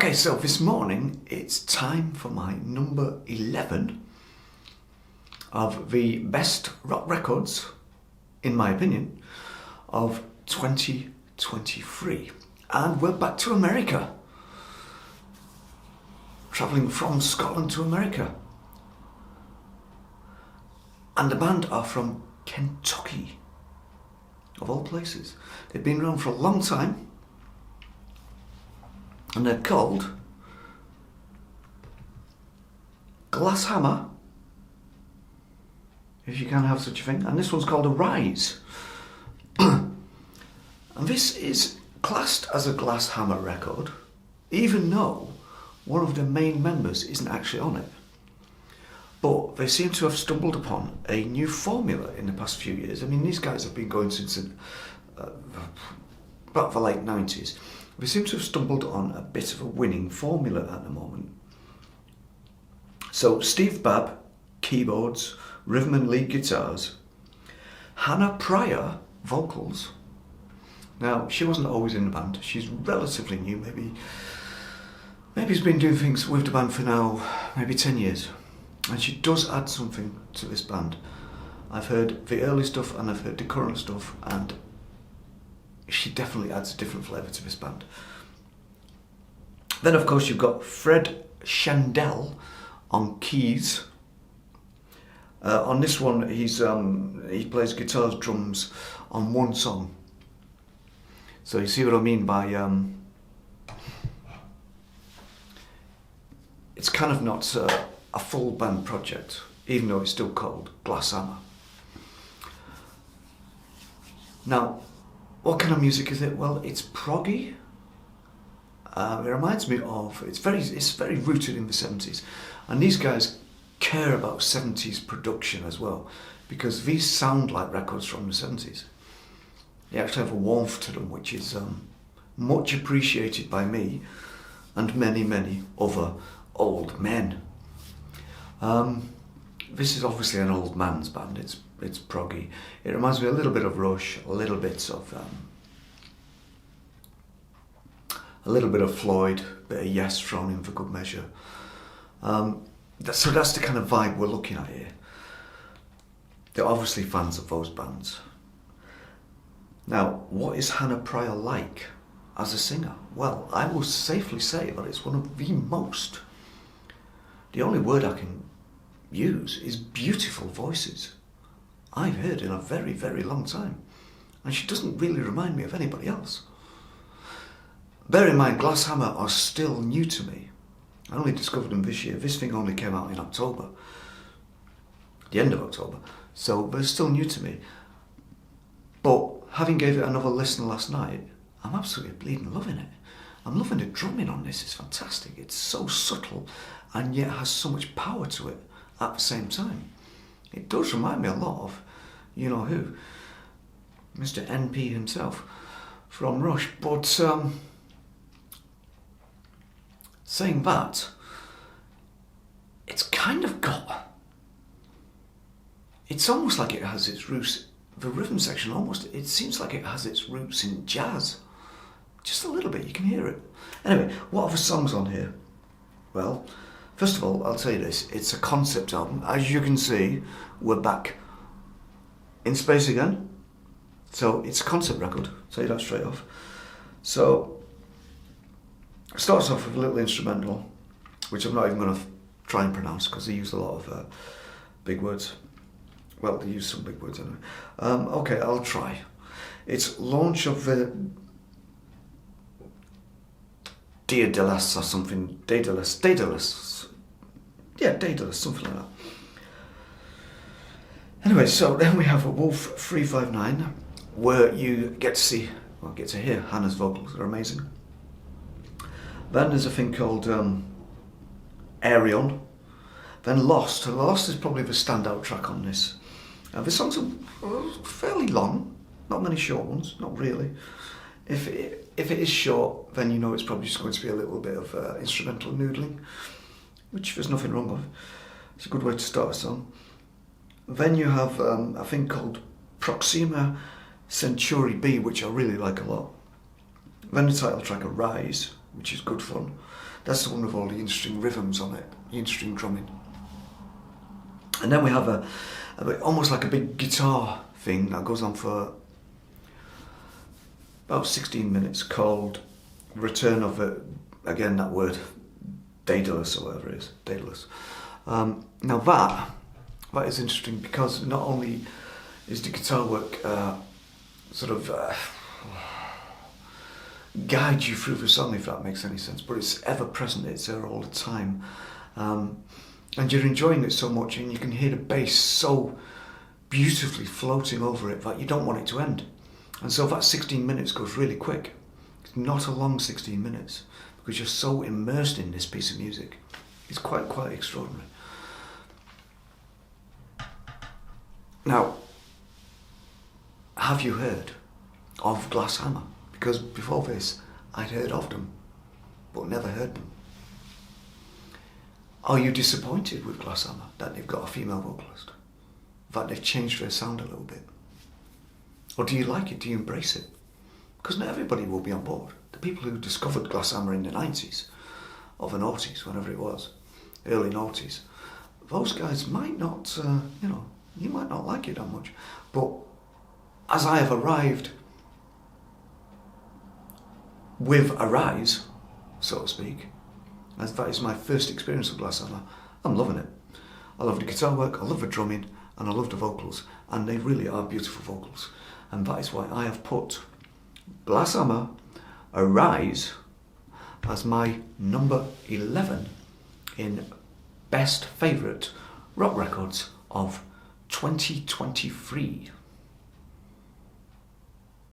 Okay, so this morning it's time for my number 11 of the best rock records, in my opinion, of 2023. And we're back to America. Travelling from Scotland to America. And the band are from Kentucky, of all places. They've been around for a long time. And they're called Glass Hammer, if you can have such a thing. And this one's called Arise. And this is classed as a Glass Hammer record, even though one of the main members isn't actually on it. But they seem to have stumbled upon a new formula in the past few years. I mean, these guys have been going since about the late 90s. They seem to have stumbled on a bit of a winning formula at the moment. So Steve Babb, keyboards, rhythm and lead guitars, Hannah Pryor, vocals. Now, she wasn't always in the band. She's relatively new, maybe she's been doing things with the band for now, maybe 10 years. And she does add something to this band. I've heard the early stuff and I've heard the current stuff, and she definitely adds a different flavour to this band. Then of course you've got Fred Shandell on keys. On this one he plays guitars, drums on one song. So you see what I mean by it's kind of not a full band project, even though it's still called Glass Hammer. Now, what kind of music is it? Well, it's proggy. It reminds me of, it's very rooted in the 70s. And these guys care about 70s production as well, because these sound like records from the 70s. They actually have a warmth to them, which is much appreciated by me and many, many other old men. This is obviously an old man's band. It's proggy. It reminds me a little bit of Rush, a little bit of Floyd, a bit of Yes thrown in for good measure. So that's the kind of vibe we're looking at here. They're obviously fans of those bands. Now, what is Hannah Pryor like as a singer? Well, I will safely say that it's one of the only word I can use is beautiful voices I've heard in a very, very long time. And she doesn't really remind me of anybody else. Bear in mind, Glass Hammer are still new to me. I only discovered them this year. This thing only came out in October, the end of October. So they're still new to me. But having gave it another listen last night, I'm absolutely bleeding loving it. I'm loving the drumming on this. It's fantastic. It's so subtle and yet has so much power to it at the same time. It does remind me a lot of, you know who, Mr. NP himself from Rush. But saying that, it's kind of got, it's almost like it has its roots, the rhythm section almost, it seems like it has its roots in jazz. Just a little bit, you can hear it. Anyway, what are the songs on here? Well, first of all, I'll tell you this, it's a concept album. As you can see, we're back in space again. So it's a concept record, I'll tell you that straight off. So, it starts off with a little instrumental, which I'm not even going to try and pronounce because they use a lot of big words. Well, they use some big words anyway. Okay, I'll try. It's launch of the Daedalus or something. Daedalus. Yeah, Daedalus, something like that. Anyway, so then we have a Wolf 359, where you get to hear Hannah's vocals. They're amazing. Then there's a thing called Aerion. Then Lost. And Lost is probably the standout track on this. The songs are fairly long, not many short ones, not really. If it is short, then you know it's probably just going to be a little bit of instrumental noodling, which there's nothing wrong with. It's a good way to start a song. Then you have a thing called Proxima Centauri B, which I really like a lot. Then the title track, Arise, which is good fun. That's the one with all the interesting rhythms on it, the interesting drumming. And then we have almost like a big guitar thing that goes on for about 16 minutes called Return of again that word, Daedalus or whatever it is, Daedalus. Now that is interesting because not only is the guitar work guide you through the song, if that makes any sense, but it's ever present, it's there all the time. And you're enjoying it so much, and you can hear the bass so beautifully floating over it that you don't want it to end. And so that 16 minutes goes really quick. It's not a long 16 minutes because you're so immersed in this piece of music. It's quite extraordinary. Now, have you heard of Glass Hammer? Because before this, I'd heard of them, but never heard them. Are you disappointed with Glass Hammer that they've got a female vocalist? That they've changed their sound a little bit? Or do you like it? Do you embrace it? Because not everybody will be on board. The people who discovered Glass Hammer in the 90s, or the noughties, whenever it was, early noughties, those guys might not, you might not like it that much. But as I have arrived with Arise, so to speak, as that is my first experience of Glass Hammer, I'm loving it. I love the guitar work, I love the drumming, and I love the vocals, and they really are beautiful vocals. And that is why I have put Glass Hammer, Arise, as my number 11 in best favourite rock records of 2023.